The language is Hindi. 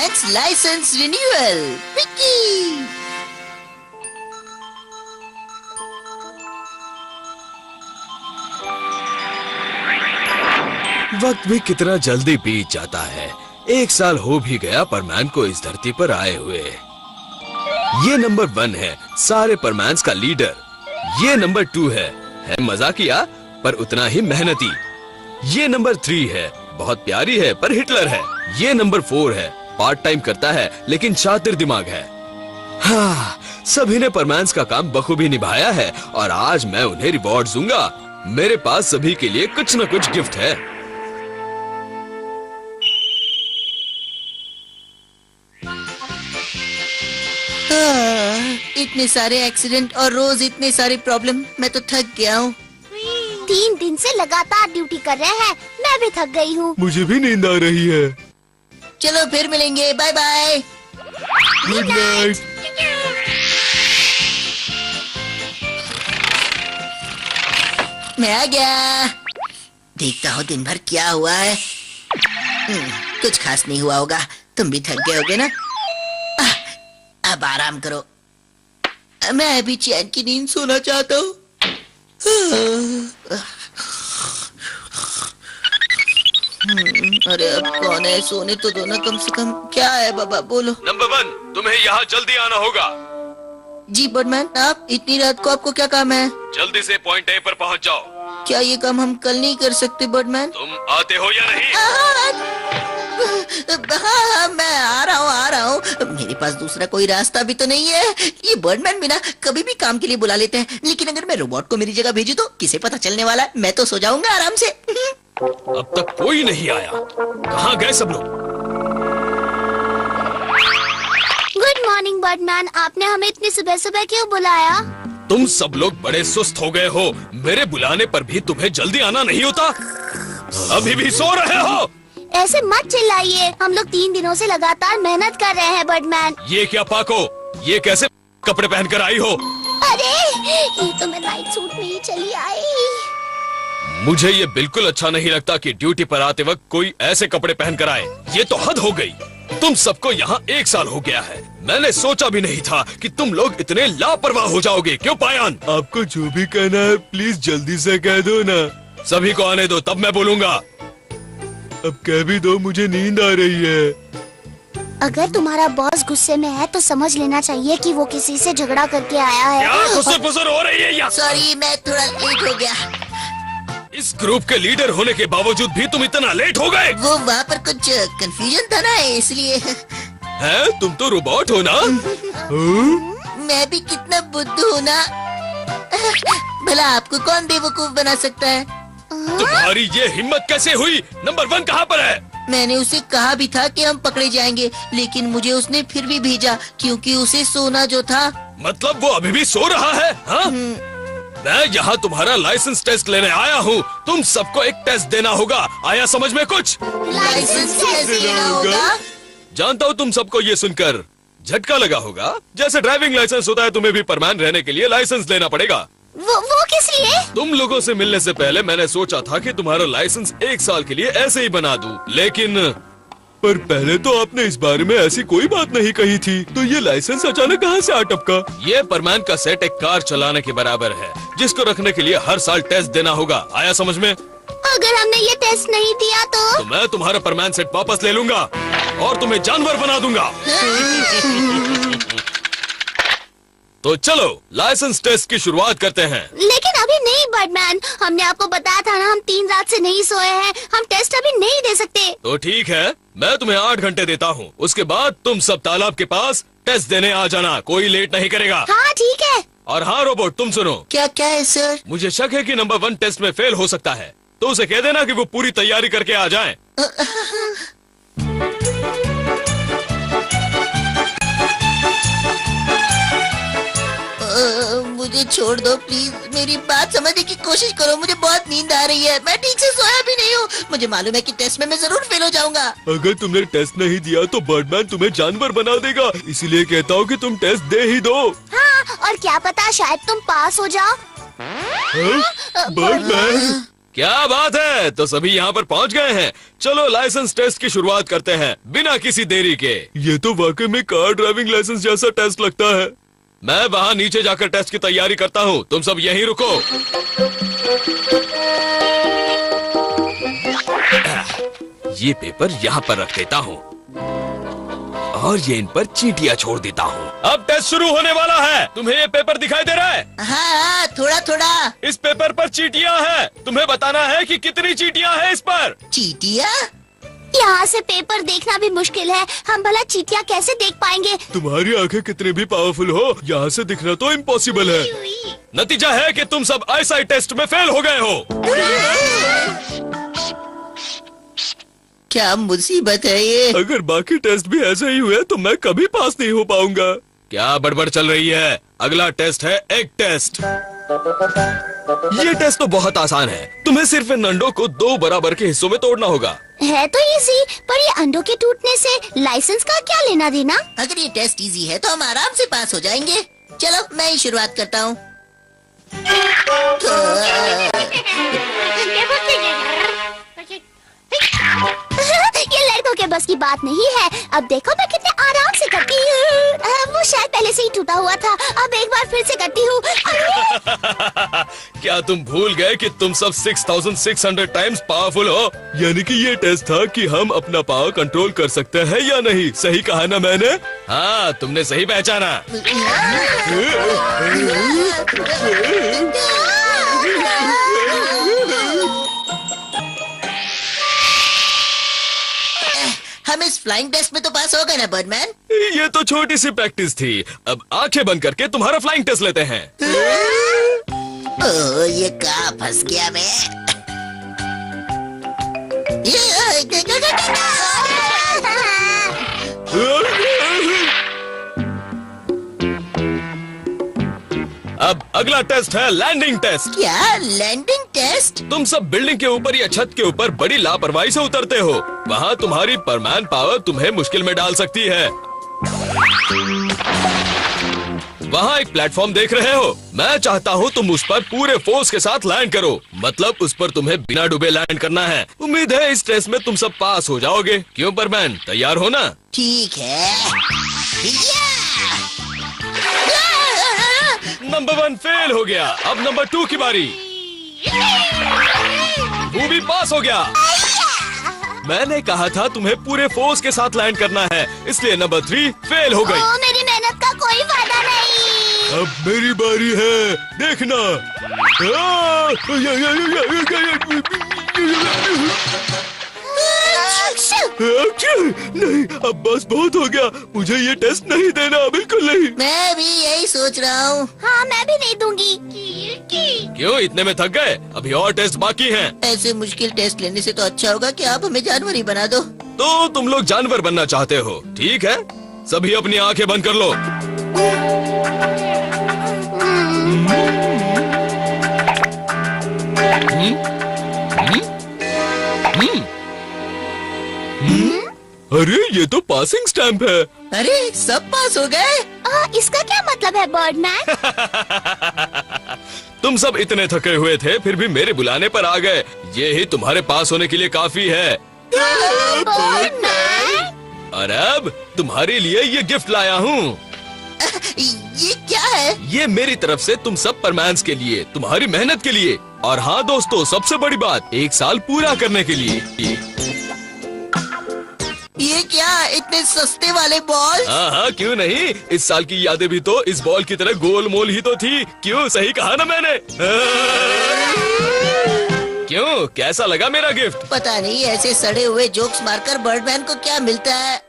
Max licence renewal. विक्की वक्त भी कितना जल्दी बीत जाता है। 1 साल हो भी गया परमैन को इस धरती पर आए हुए। ये नंबर 1 है सारे परमैन्स का लीडर। ये नंबर 2 है मजाकिया पर उतना ही मेहनती। ये नंबर 3 है, बहुत प्यारी है पर हिटलर है। ये नंबर 4 है, पार्ट टाइम करता है लेकिन शातिर दिमाग है। हाँ, सभी ने परमैन्स का काम बखूबी निभाया है और आज मैं उन्हें रिवॉर्ड दूंगा। मेरे पास सभी के लिए कुछ न कुछ गिफ्ट है। इतने सारे एक्सीडेंट और रोज इतने सारे प्रॉब्लम, मैं तो थक गया हूँ। 3 दिन से लगातार ड्यूटी कर रहे हैं, मैं भी थक गई हूँ। मुझे भी नींद आ रही है। चलो फिर मिलेंगे, बाय बाय। Good night. मैं आ गया। देखता हूँ दिन भर क्या हुआ है। कुछ खास नहीं हुआ होगा। तुम भी थक गए होगे ना? अब आराम करो। मैं अभी चैन की नींद सोना चाहता हूँ। अरे अब कौन है? सोने तो दो ना कम से कम। क्या है बाबा, बोलो। नंबर 1, तुम्हें यहाँ जल्दी आना होगा। जी बर्डमैन, आप इतनी रात को आपको क्या काम है? जल्दी से पॉइंट ए पर पहुँच जाओ। क्या ये काम हम कल नहीं कर सकते बर्डमैन? तुम आते हो या नहीं? हाँ, मैं आ रहा हूँ। मेरे पास दूसरा कोई रास्ता भी तो नहीं है। ये बर्डमैन भी ना कभी भी काम के लिए बुला लेते हैं, लेकिन अगर मैं रोबोट को मेरी जगह भेजूं तो किसे पता चलने वाला है? मैं तो सो जाऊंगा आराम से। अब तक कोई नहीं आया। कहाँ गए सब लोग? गुड मॉर्निंग बर्डमैन, आपने हमें इतनी सुबह सुबह क्यों बुलाया? तुम सब लोग बड़े सुस्त हो गए हो। मेरे बुलाने पर भी तुम्हें जल्दी आना नहीं होता? अभी भी सो रहे हो? ऐसे मत चिल्लाइए, हम लोग 3 दिनों से लगातार मेहनत कर रहे हैं बर्डमैन। ये क्या पाको, ये कैसे कपड़े पहनकर आई हो? अरे ये तो मैं नाइट सूट में ही चली आई। मुझे ये बिल्कुल अच्छा नहीं लगता कि ड्यूटी पर आते वक्त कोई ऐसे कपड़े पहनकर आए। ये तो हद हो गई। तुम सबको यहाँ 1 साल हो गया है। मैंने सोचा भी नहीं था कि तुम लोग इतने लापरवाह हो जाओगे। क्यों पायान? आपको जो भी कहना है प्लीज जल्दी से कह दो ना। सभी को आने दो, तब मैं बोलूँगा। अब कह भी दो, मुझे नींद आ रही है। अगर तुम्हारा बॉस गुस्से में है तो समझ लेना चाहिए कि वो किसी से झगड़ा करके आया है। क्या खुसर-फुसर हो रही है यहाँ? सॉरी, मैं थोड़ा लेट हो गया। इस ग्रुप के लीडर होने के बावजूद भी तुम इतना लेट हो गए? वो वहाँ पर कुछ कंफ्यूजन था ना, इसलिए। हैं? तुम तो रोबोट हो ना? मैं भी कितना बुद्धू हूँ ना। भला आपको कौन बेवकूफ बना सकता है? तुम्हारी ये हिम्मत कैसे हुई? नंबर 1 कहाँ पर है? मैंने उसे कहा भी था कि हम पकड़े जाएंगे, लेकिन मुझे उसने फिर भी भेजा क्योंकि उसे सोना जो था। मतलब वो अभी भी सो रहा है? हाँ? मैं यहाँ तुम्हारा लाइसेंस टेस्ट लेने आया हूँ। तुम सबको एक टेस्ट देना होगा। आया समझ में कुछ? लाइसेंस कैसे लेना होगा? जानता हूँ तुम सबको ये सुनकर झटका लगा होगा। जैसे ड्राइविंग लाइसेंस होता है, तुम्हें भी परमैन रहने के लिए लाइसेंस लेना पड़ेगा। वो किस लिए? तुम लोगों से मिलने से पहले मैंने सोचा था कि तुम्हारा लाइसेंस 1 साल के लिए ऐसे ही बना दूं, लेकिन पर पहले तो आपने इस बारे में ऐसी कोई बात नहीं कही थी, तो ये लाइसेंस अचानक कहाँ से आ टपका? ये परमैन का सेट एक कार चलाने के बराबर है, जिसको रखने के लिए हर साल टेस्ट देना होगा। आया समझ में? अगर हमने ये टेस्ट नहीं दिया तो मैं तुम्हारा परमैन सेट वापस ले लूंगा और तुम्हें जानवर बना दूंगा। तो चलो लाइसेंस टेस्ट की शुरुआत करते हैं। लेकिन अभी नहीं बर्डमैन, हमने आपको बताया था ना, हम 3 रात से नहीं सोए हैं। हम टेस्ट अभी नहीं दे सकते। तो ठीक है, मैं तुम्हें 8 घंटे देता हूँ। उसके बाद तुम सब तालाब के पास टेस्ट देने आ जाना। कोई लेट नहीं करेगा। हाँ ठीक है। और हाँ रोबोट, तुम सुनो। क्या क्या है सर? मुझे शक है कि नंबर 1 टेस्ट में फेल हो सकता है, तो उसे कह देना कि वो पूरी तैयारी करके आ जाए। मुझे छोड़ दो प्लीज। मेरी बात समझने की कोशिश करो। मुझे बहुत नींद आ रही है। मैं ठीक से सोया भी नहीं हूँ। मुझे मालूम है कि टेस्ट में मैं जरूर फेल हो जाऊंगा। अगर तुमने टेस्ट नहीं दिया तो बर्डमैन तुम्हें जानवर बना देगा। इसीलिए कहता हूँ कि तुम टेस्ट दे ही दो। हाँ, और क्या पता शायद तुम पास हो जाओ। बर्डमैन, क्या बात है, तो सभी यहाँ पर पहुँच गए हैं। चलो लाइसेंस टेस्ट की शुरुआत करते हैं बिना किसी देरी के। ये तो वाकई में कार ड्राइविंग लाइसेंस जैसा टेस्ट लगता है। मैं वहाँ नीचे जाकर टेस्ट की तैयारी करता हूँ, तुम सब यहीं रुको। ये पेपर यहाँ पर रख देता हूँ और ये इन पर चींटियाँ छोड़ देता हूँ। अब टेस्ट शुरू होने वाला है। तुम्हें ये पेपर दिखाई दे रहा है? हाँ, थोड़ा थोड़ा। इस पेपर पर चींटियाँ हैं। तुम्हें बताना है कि कितनी चींटियाँ हैं इस पर। चींटियाँ? यहाँ से पेपर देखना भी मुश्किल है, हम भला चींटियाँ कैसे देख पाएंगे? तुम्हारी आंखें कितनी भी पावरफुल हो, यहाँ से दिखना तो इम्पॉसिबल है। नतीजा है कि तुम सब आईसाइट टेस्ट में फेल हो गए हो। क्या मुसीबत है ये? अगर बाकी टेस्ट भी ऐसे ही हुए तो मैं कभी पास नहीं हो पाऊंगा। क्या बड़बड़ चल रही है? अगला टेस्ट है एग टेस्ट। ये टेस्ट तो बहुत आसान है। तुम्हें सिर्फ इन अंडों को 2 बराबर के हिस्सों में तोड़ना होगा। है तो इजी, पर ये अंडों के टूटने से लाइसेंस का क्या लेना देना? अगर ये टेस्ट इजी है तो हम आराम से पास हो जाएंगे। चलो मैं ही शुरुआत करता हूँ। ये लड़कों के बस की बात नहीं है। अब देखो मैं कितने आराम से करती हूँ। वो शायद पहले से ही टूटा हुआ था, अब एक बार फिर से करती हूँ। क्या तुम भूल गए कि तुम सब 6600 टाइम्स पावरफुल हो? यानी कि ये टेस्ट था कि हम अपना पावर कंट्रोल कर सकते हैं या नहीं। सही कहा ना मैंने? हाँ, तुमने सही पहचाना। हम इस फ्लाइंग टेस्ट में तो पास हो गए ना बर्डमैन? ये तो छोटी सी प्रैक्टिस थी। अब आंखें बंद करके तुम्हारा फ्लाइंग टेस्ट लेते हैं। ओह, ये कहाँ फंस गया मैं? अब अगला टेस्ट है लैंडिंग टेस्ट। क्या लैंडिंग टेस्ट? तुम सब बिल्डिंग के ऊपर या छत के ऊपर बड़ी लापरवाही से उतरते हो। वहाँ तुम्हारी परमैन पावर तुम्हें मुश्किल में डाल सकती है। वहाँ एक प्लेटफॉर्म देख रहे हो? मैं चाहता हूँ तुम उस पर पूरे फोर्स के साथ लैंड करो। मतलब उस पर तुम्हें बिना डूबे लैंड करना है। उम्मीद है इस टेस्ट में तुम सब पास हो जाओगे। क्यों परमैन, तैयार हो ना? ठीक है। नंबर 1 फेल हो गया। अब नंबर 2 की बारी। वो भी पास हो गया। मैंने कहा था तुम्हें पूरे फोर्स के साथ लैंड करना है, इसलिए नंबर 3 फेल हो गई। मेरी मेहनत का कोई फायदा नहीं। अब मेरी बारी है, देखना। नहीं, अब बस बहुत हो गया। मुझे ये टेस्ट नहीं देना, बिल्कुल नहीं। मैं भी यही सोच रहा हूँ। हाँ, मैं भी नहीं दूंगी। क्यों, इतने में थक गए? अभी और टेस्ट बाकी हैं। ऐसे मुश्किल टेस्ट लेने से तो अच्छा होगा कि आप हमें जानवर ही बना दो। तो तुम लोग जानवर बनना चाहते हो? ठीक है, सभी अपनी आंखें बंद कर लो। अरे ये तो पासिंग स्टैंप है। अरे सब पास हो गए? इसका क्या मतलब है बर्डमैन? तुम सब इतने थके हुए थे फिर भी मेरे बुलाने पर आ गए। ये ही तुम्हारे पास होने के लिए काफी है। और अब तुम्हारे लिए ये गिफ्ट लाया हूँ। ये क्या है? ये मेरी तरफ से तुम सब परमैन्स के लिए, तुम्हारी मेहनत के लिए। और हाँ दोस्तों, सबसे बड़ी बात, 1 साल पूरा करने के लिए। ये क्या, इतने सस्ते वाले बॉल? हाँ, क्यों नहीं। इस साल की यादें भी तो इस बॉल की तरह गोल मोल ही तो थी। क्यों, सही कहा ना मैंने? क्यों, कैसा लगा मेरा गिफ्ट? पता नहीं ऐसे सड़े हुए जोक्स मारकर बर्डमैन को क्या मिलता है।